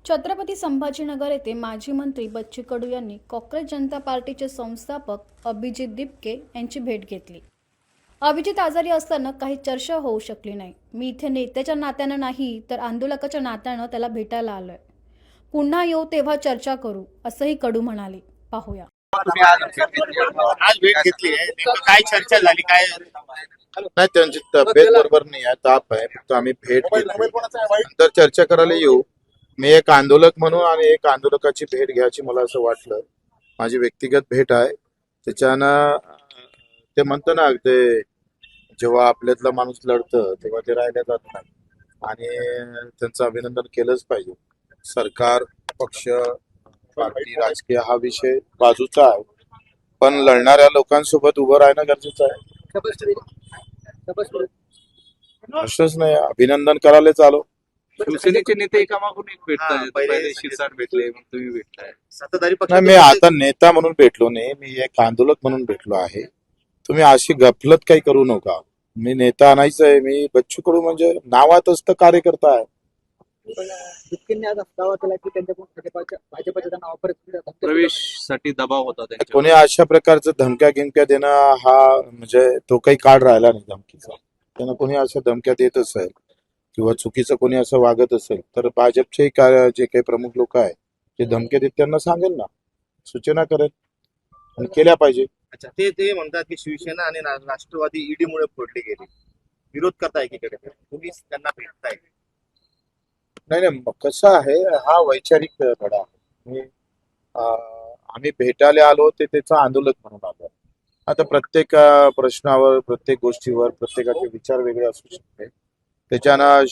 छत्रपती संभाजीनगर येथे माजी मंत्री बच्चू कडू यांनी काँग्रेस जनता पार्टीचे संस्थापक अभिजित दिपके यांची भेट घेतली। अभिजित आजारी असताना काही चर्चा होऊ शकली नाही। मी इथे नेत्याच्या नात्यानं नाही तर आंदोलकाच्या नात्यानं त्याला भेटायला आलोय। पुन्हा येऊ तेव्हा चर्चा करू असंही कडू म्हणाले। पाहूया। तुम्ही आज भेट घेतली आहे, नेमकं काय चर्चा झाली, काय नाही, त्यांची तब्येत बरोबर नाही आहे, ताप आहे, फक्त आम्ही भेट घेतली, नंतर चर्चा करायला येऊ। मी एक आंदोलक म्हणून आणि एक आंदोलकाची भेट घ्यायची मला असं वाटलं। माझी व्यक्तिगत भेट आहे, त्याच्यानं ते म्हणतं ना, ते जेव्हा आपल्यातला माणूस लढतं तेव्हा ते राहिल्या जात नाही आणि त्यांचं अभिनंदन केलंच पाहिजे। सरकार, पक्ष, पार्टी, राजकीय हा विषय बाजूचा आहे, पण लढणाऱ्या लोकांसोबत उभं राहणं गरजेचं आहे। प्रश्नच नाही, अभिनंदन करायलाच आलो। शिवसेनेचे नेते एकामागून एक भेटतात, पहिले पहिले शिरसाट भेटले, मग तुम्ही भेटलाय। सत्ताधारी पक्ष नाही, मी आता नेता म्हणून भेटलो नाही, मी एक आंदोलक म्हणून भेटलो आहे। तुम्ही अशी गफलत काही करू नका। मी नेता नाहीच आहे, मी बच्चू कडू म्हणजे नावातच तर कार्यकर्ता आहे। दिपकेंनी आज दावा केला की त्यांच्याकडून भाजपच्या त्यांना ऑफर प्रवेशसाठी दबाव होता त्यांच्यावर। कोणी अशा प्रकारचं धमक्या गिमक्या देणं हा म्हणजे तो काही काळ राहिला नाही धमकीचा। त्यांना कोणी अशा धमक्या देत असेल किंवा चुकीचं कोणी असं वागत असेल तर भाजपचे जे काही प्रमुख लोक आहेत ते धमक्या देत त्यांना सांगेल ना, सूचना करेल आणि केल्या पाहिजे। अच्छा, ते म्हणतात की शिवसेना आणि राष्ट्रवादी ईडी मुळे फोडली गेली, विरोध करताय एकीकडे, तुम्ही त्यांना भेटताय। नाही नाही, कसं आहे, हा वैचारिक धडा आहे। आम्ही भेटायला आलो ते त्याचं आंदोलक म्हणून आलो। आता प्रत्येक प्रश्नावर, प्रत्येक गोष्टीवर प्रत्येकाचे विचार वेगळे असू शकते। त्याच्यानं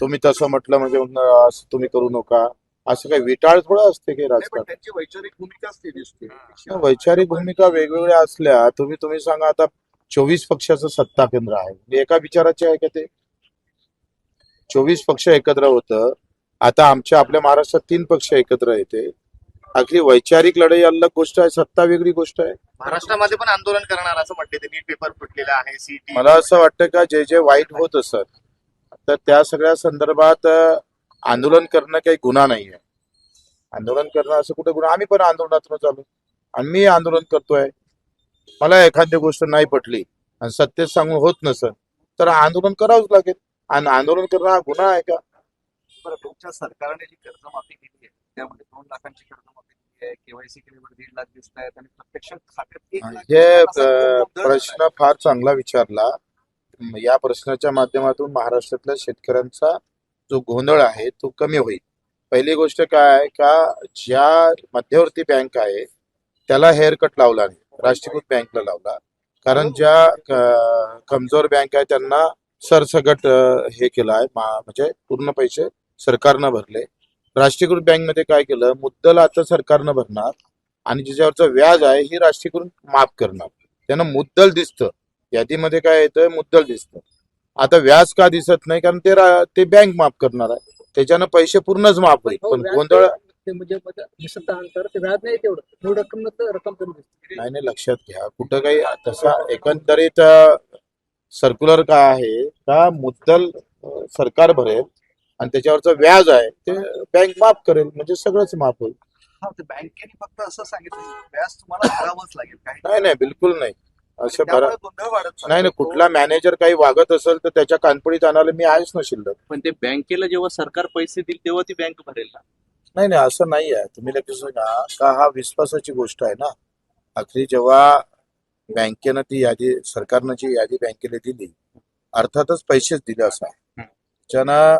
तुम्ही तसं म्हटलं म्हणजे असं तुम्ही करू नका, असं काही विटाळ थोडं असते की राजकारण। त्यांची वैचारिक भूमिका असते दिसते। वैचारिक भूमिका वेगवेगळ्या असल्या, तुम्ही सांगा, आता 24 पक्षाचं सत्ता केंद्र आहे, म्हणजे एका विचाराचे आहे का ते? 24 पक्ष एकत्र होतं, आता आपल्या महाराष्ट्रात 3 पक्ष एकत्र येते। अगदी वैचारिक लढाई अलग गोष्ट आहे, सत्ता वेगळी गोष्ट आहे। महाराष्ट्रामध्ये पण आंदोलन करणार असं म्हटले, ते नीट पेपर फुटलेला आहे, सीटी। मला असं वाटतं का जे वाईट होत असत तर त्या सगळ्या संदर्भात आंदोलन करणं काही गुन्हा नाही आहे। आंदोलन करणं असं कुठे गुन्हा? आम्ही पण आंदोलनातून चालू आणि मी आंदोलन करतोय। मला एखादी गोष्ट नाही पटली आणि सत्तेत सांगून होत नसेल तर आंदोलन करावंच लागेल। आणि आंदोलन करणं हा गुन्हा आहे का? बरं, तुमच्या सरकारने जी कर्जमाफी केली आहे त्यामध्ये 2 लाखांची कर्जमाफी केली आहे, केवायसी केल्यावर 1.5 लाख दिसत आहेत आणि प्रत्यक्षात खात्यात 1 लाख हे असा गोंधळ प्रश्न फार चांगला विचारला। या प्रश्नाच्या माध्यमातून महाराष्ट्रातल्या शेतकऱ्यांचा जो गोंधळ आहे तो कमी होईल। पहिली गोष्ट काय आहे का, ज्या मध्यवर्ती बँक आहे त्याला हेअर कट लावला नाही, राष्ट्रीयकृत बँकला लावला। कारण ज्या कमजोर बँक आहे त्यांना सरसगट हे केलं आहे, म्हणजे पूर्ण पैसे सरकारनं भरले। राष्ट्रीयकृत बँकमध्ये काय केलं, मुद्दल आता सरकारनं भरणार आणि ज्याच्यावरचं व्याज आहे ही राष्ट्रीयकृत माफ करणार। त्यानं मुद्दल दिसतं, यादीमध्ये काय येतं, मुद्दल दिसतं। आता व्याज का दिसत नाही? कारण ते बँक माफ करणार आहे, त्याच्यानं पैसे पूर्णच माफ होईल। पण गोंधळ म्हणजे दिसत अंतर ते व्याज नाही तेवढं रक्कम कमी दिसते। नाही, लक्षात घ्या, कुठं काही तसा एकंदरीत सर्क्युलर काय आहे का, मुद्दल सरकार भरेल आणि त्याच्यावरचं व्याज आहे ते बँक माफ करेल, म्हणजे सगळंच माफ होईल। हा, ते बँकेने फक्त असं सांगितलं की व्याज तुम्हाला भरावंच लागेल, काही नाही, बिलकुल नाही, असं त्यामुळे गोंधळ वाढत चालला. नाही, कुठला मॅनेजर काही वागत असेल तर त्याच्या कानपडीत आणायला मी आहेच ना शिल्लक। पण ते बँकेला जेव्हा सरकार पैसे देईल तेव्हा ती बँक भरेल ना। नाही, असं नाही आहे। तुम्ही लक्षात घ्या का, हा विश्वासाची गोष्ट आहे ना। आखरी जेव्हा बँकेनं ती यादी, सरकारनं जी यादी बँकेला दिली, अर्थातच पैसेच दिले असं आहे। त्यानं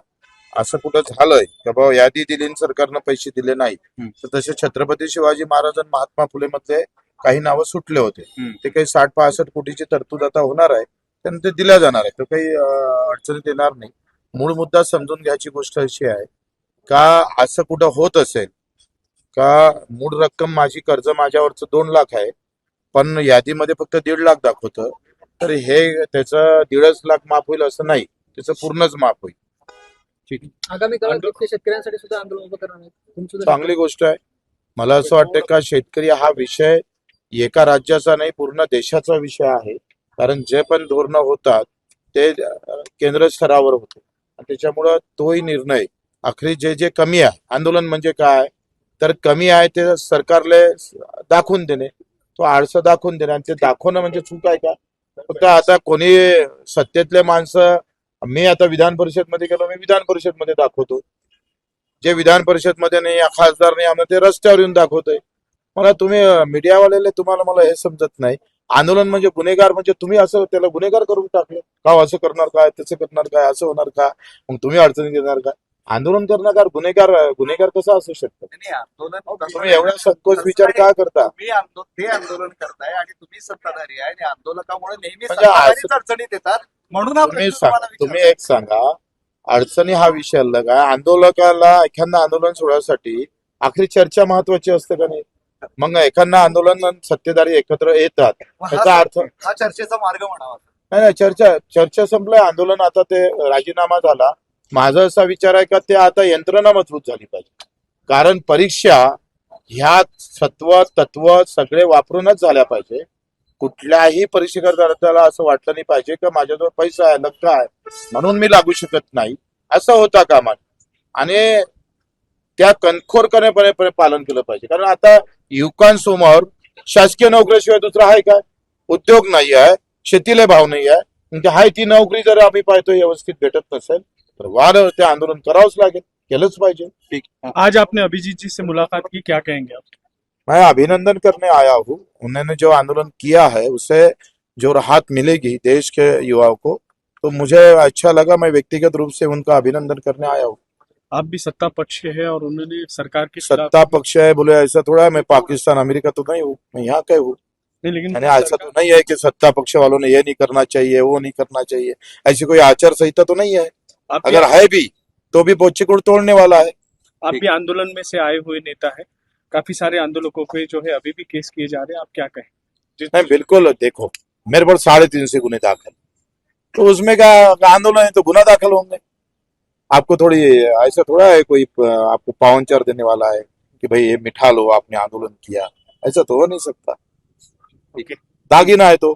असं कुठं झालंय का बाबा यादी दिली आणि सरकारनं पैसे दिले नाही, तर तसे छत्रपती शिवाजी महाराज आणि महात्मा फुले मधले काही नावं सुटले होते, ते काही 60-65 कोटीची तरतूद आता होणार आहे, त्यांना ते दिल्या जाणार आहे, तर काही अडचणीत येणार नाही। मूळ मुद्दा समजून घ्यायची गोष्ट अशी आहे का, असं कुठं होत असेल का, मूळ रक्कम माझी कर्ज माझ्यावरचं 2 लाख आहे पण यादीमध्ये फक्त 1.5 लाख दाखवतं, तर हे त्याचं 1.5 लाख माफ होईल असं नाही, त्याचं पूर्णच माफ होईल। ठीक आहे, आगामी काळात दिपके शेतकऱ्यांसाठी सुद्धा आंदोलन उभं करणार आहेत, तुम्ही सुद्धा चांगली गोष्ट आहे। मला असं वाटतं का, शेतकरी हा विषय एका राज्याचा नाही, पूर्ण देशाचा विषय आहे। कारण जे पण धोरणं होतात ते केंद्र स्तरावर होते आणि त्याच्यामुळं तोही निर्णय आखरी जे कमी आहे आंदोलन म्हणजे काय तर कमी आहे ते सरकारले दाखवून देणे तो आरसा दाखवून देणे आणि ते दाखवणं म्हणजे चूक आहे का फक्त आता कोणी सत्तेतले माणसं मी आता विधान परिषद मध्ये गेलो मी विधान परिषद मध्ये दाखवतो जे विधान परिषद मध्ये नाही या खासदार नाही आम्हाला ते रस्त्यावर येऊन दाखवतोय मला तुम्ही मीडियावालेले तुम्हाला मला हे समजत नाही आंदोलन म्हणजे गुन्हेगार म्हणजे तुम्ही असं त्याला गुन्हेगार करून टाकले का असं करणार काय तसं करणार काय असं होणार का मग तुम्ही अडचणी देणार का आंदोलन करणार गुन्हेगार कसा असू शकतो नाही, आंदोलन तुम्ही एवढा संकोच विचार का करता तुम्ही ते आंदोलन करताय आणि तुम्ही सत्ताधारी आहे आणि आंदोलकामुळे नेहमी म्हणजे सत्ताधारीच अडचणीत येतात म्हणून हा तुम्ही प्रश्न तुम्हाला तुम्ही विचारला. एक सांगा अडचणी हा विषय अलग आहे आंदोलकाला एखादा आंदोलन सोडण्यासाठी आखरी चर्चा महत्वाची असते का नाही मग एखादा आंदोलन आणि सत्तेधारी एकत्र येतात मग त्याचा अर्थ हा चर्चेचा मार्ग म्हणावा नाही चर्चा संपलं आंदोलन आता ते राजीनामा झाला माझा असा विचार आहे का ते आता यंत्रणा मजबूत झाली पाहिजे कारण परीक्षा ह्या सत्व तत्व सगळे वापरूनच झाल्या पाहिजे कुठल्याही परीक्षेकर्त्याला असं वाटलं नाही पाहिजे का माझ्याजवळ पैसा आहे लक्ष आहे म्हणून मी लागू शकत नाही असं होता कामा आणि त्या कणखोरपणे पालन केलं पाहिजे कारण आता युवकांसमोर शासकीय नोकरीशिवाय दुसरा आहे काय उद्योग नाही आहे शेतीला भाव नाही आहे म्हणजे हाय ती नोकरी जर आम्ही पाहतो व्यवस्थित भेटत नसेल तर वाद ते आंदोलन करावंच लागेल केलंच पाहिजे ठीक आज आपने अभिजीत जी से मुलाकात की, क्या कहेंगे आप? मैं अभिनंदन करने आया हूँ उन्होंने जो आंदोलन किया है उससे जो राहत मिलेगी देश के युवाओं को तो मुझे अच्छा लगा मैं व्यक्तिगत रूप से उनका अभिनंदन करने आया हूँ आप भी सत्ता पक्ष के हैं और उन्होंने सरकार के खिलाफ सत्ता पक्ष है बोले ऐसा थोड़ा है मैं पाकिस्तान अमेरिका तो नहीं हूँ मैं यहाँ का हूँ नहीं, लेकिन यानी ऐसा तो नहीं है कि सत्ता पक्ष वालों ने ये नहीं करना चाहिए वो नहीं करना चाहिए ऐसी कोई आचार संहिता तो नहीं है आप भी, अगर है भी तो भी बोच्चे को तोड़ने वाला है आप भी आंदोलन में से आए हुए नेता है काफी सारे आंदोलकों पे जो है अभी भी केस किए जा रहे हैं, आप क्या कहें? नहीं बिल्कुल देखो मेरे पर 350 गुने दाखिल तो उसमें क्या आंदोलन है तो गुना दाखिल होंगे आपको थोड़ी ऐसा थोड़ा है कोई आपको पावनचर देने वाला है कि भाई ये मिठा लो आपने आंदोलन किया ऐसा तो हो नहीं सकता दागिना है तो